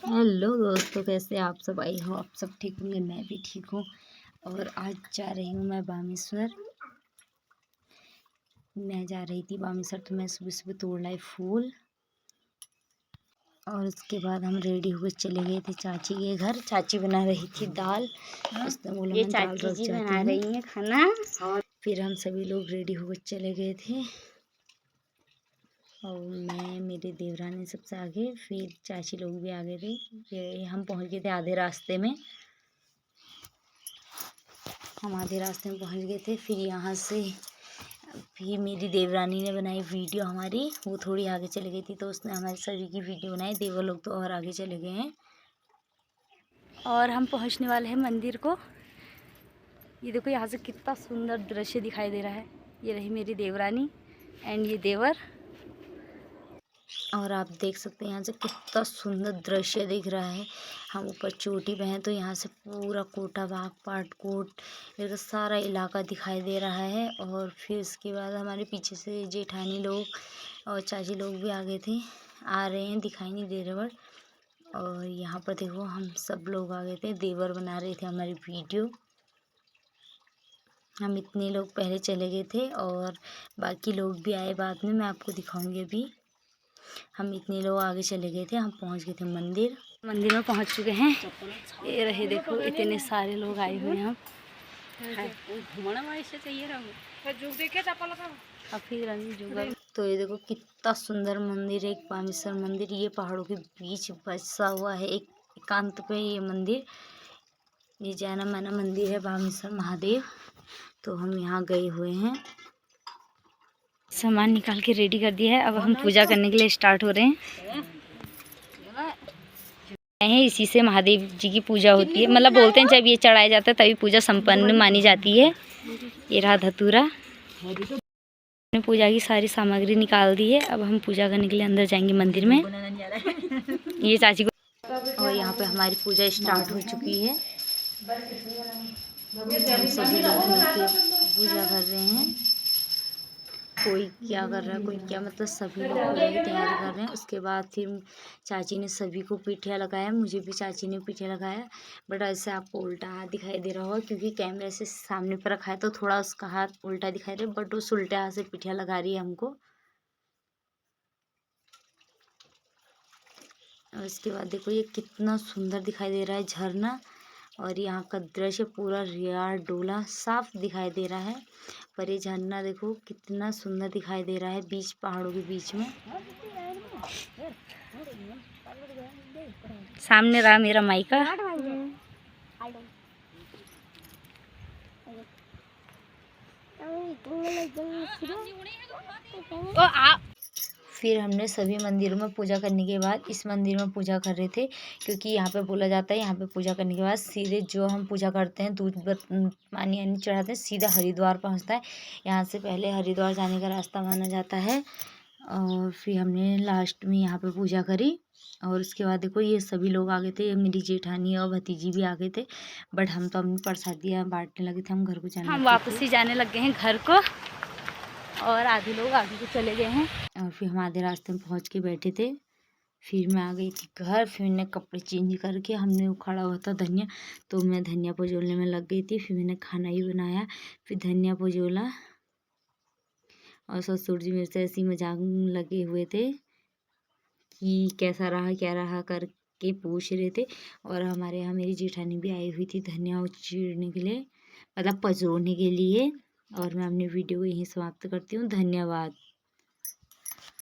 Hello दोस्तों, कैसे आप सब? आई हो आप सब ठीक होंगे, मैं भी ठीक हूँ। और आज जा रही हूँ मैं बामेश्वर। मैं जा रही थी बामेश्वर, तो मैं सुबह सुबह तोड़ लाई फूल। और उसके बाद हम रेडी होकर चले गए थे चाची के घर। चाची बना रही थी दाल। उसने बोला मैं दाल रख जाती हूँ, बना रही है खाना। और फिर हम सभी लोग रेडी होकर चले गए थे, और मैं, मेरे देवरानी सबसे आगे, फिर चाची लोग भी आगे थे। फिर हम पहुंच गए थे आधे रास्ते में। हम आधे रास्ते में पहुंच गए थे। फिर यहाँ से फिर मेरी देवरानी ने बनाई वीडियो हमारी। वो थोड़ी आगे चली गई थी, तो उसने हमारी सभी की वीडियो बनाई। देवर लोग तो और आगे चले गए हैं। और हम पहुंचने वाले हैं मंदिर को। ये देखो यहाँ से कितना सुंदर दृश्य दिखाई दे रहा है। ये रही मेरी देवरानी एंड ये देवर। और आप देख सकते हैं यहाँ से कितना सुंदर दृश्य दिख रहा है। हम ऊपर चोटी पे हैं, तो यहाँ से पूरा कोटा बाग, पाटकोट, इधर सारा इलाका दिखाई दे रहा है। और फिर उसके बाद हमारे पीछे से जेठानी लोग और चाची लोग भी आगे थे, आ रहे हैं, दिखाई नहीं दे रहे बट। और यहाँ पर देखो हम सब लोग आ गए थे। देवर बना रहे थे हमारी वीडियो। हम इतने लोग पहले चले गए थे और बाकी लोग भी आए बाद में, मैं आपको दिखाऊंगी अभी। हम इतने लोग आगे चले गए थे। हम पहुंच गए थे मंदिर। मंदिर में पहुंच चुके हैं। ये रहे देखो, इतने सारे लोग आए हुए हैं। तो ये देखो कितना सुंदर मंदिर है, एक बामेश्वर मंदिर। ये पहाड़ों के बीच बसा हुआ है, एक एकांत पे ये मंदिर। ये जाना माना मंदिर है, बामेश्वर महादेव। तो हम यहाँ गए हुए हैं। सामान निकाल के रेडी कर दिया है। अब हम पूजा करने के लिए स्टार्ट हो रहे हैं। इसी से महादेव जी की पूजा होती है, मतलब बोलते हैं जब ये चढ़ाया जाता है तभी पूजा संपन्न मानी जाती है। ये रहा धतूरा। हमने पूजा की सारी सामग्री निकाल दी है। अब हम पूजा करने के लिए अंदर जाएंगे मंदिर में। ये चाची को, और यहाँ पे हमारी पूजा स्टार्ट हो चुकी है। हम सभी लोग मिलकर पूजा कर रहे हैं। कोई क्या कर रहा है, कोई क्या, मतलब सभी लोग पूजा की तैयारी कर रहे हैं। उसके बाद फिर चाची ने सभी को पीठिया लगाया। मुझे भी चाची ने पीठिया लगाया, बट ऐसे आपको उल्टा हाथ दिखाई दे रहा होगा क्योंकि कैमरे से सामने पर रखा है, तो थोड़ा उसका हाथ उल्टा दिखाई दे रहा है, बट उस उल्टे हाथ से पीठिया लगा रही है हमको। और इसके बाद देखो ये कितना सुंदर दिखाई दे रहा है झरना। और यहाँ का दृश्य पूरा रियार डोला साफ दिखाई दे रहा है। पर ये झरना देखो कितना सुंदर दिखाई दे रहा है, बीच पहाड़ों के बीच में। सामने रहा मेरा माइका। फिर हमने सभी मंदिरों में पूजा करने के बाद इस मंदिर में पूजा कर रहे थे, क्योंकि यहाँ पे बोला जाता है यहाँ पे पूजा करने के बाद सीधे जो हम पूजा करते हैं, दूध पानी यानी चढ़ाते हैं, सीधा हरिद्वार पहुँचता है। यहाँ से पहले हरिद्वार जाने का रास्ता माना जाता है। और फिर हमने लास्ट में यहाँ पे पूजा करी। और उसके बाद देखो ये सभी लोग आ गए थे, मेरी जेठानी और भतीजी भी आ गए थे, बट हम तो अपनी प्रसादियाँ बांटने लगे थे। हम घर को जाने, हम वापस ही जाने लग गए हैं घर को, और आधे लोग आगे को चले गए हैं। और फिर हम आधे रास्ते में पहुंच के बैठे थे। फिर मैं आ गई थी घर। फिर मैंने कपड़े चेंज करके, हमने उखाड़ा हुआ था धनिया, तो मैं धनिया पजोलने में लग गई थी। फिर मैंने खाना ही बनाया, फिर धनिया पजोला। और ससुर जी मेरे से ऐसी मजाक लगे हुए थे कि कैसा रहा क्या रहा करके पूछ रहे थे। और हमारे यहाँ मेरी जेठानी भी आई हुई थी धनिया चीरने के लिए, मतलब पजोड़ने के लिए। और मैं अपनी वीडियो को यहीं समाप्त करती हूँ। धन्यवाद।